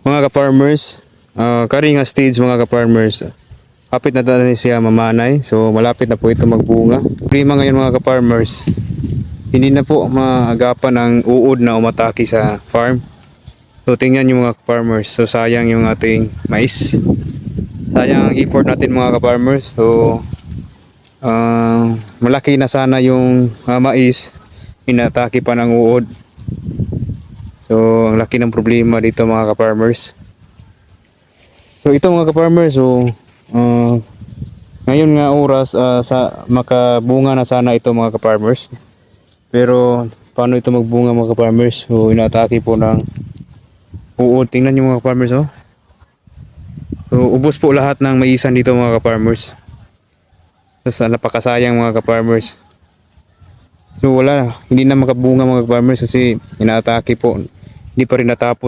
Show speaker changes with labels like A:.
A: mga ka-farmers, kari nga stage mga ka-farmers. Kapit na tayo siya mamanay, so malapit na po ito magbunga. Prima ngayon mga ka-farmers, hindi na po maagapan ang uod na umatake sa farm. So tingnan nyo mga ka-farmers, so sayang yung ating mais. Sayang ang effort natin mga ka-farmers. So malaki na sana yung mais, inatake pa ng uod. So ang laki ng problema dito mga ka-farmers. So ito mga ka-farmers, so ngayon nga oras sa makabunga na sana ito mga ka-farmers. Pero paano ito magbunga mga ka-farmers? So inatake po ng uod. Tingnan nyo mga ka-farmers, oh. So ubos po lahat ng maisan dito mga ka-farmers. So napakasayang mga ka-farmers. So wala, hindi na makabunga mga ka-farmers kasi inatake po. Hindi pa rin natapos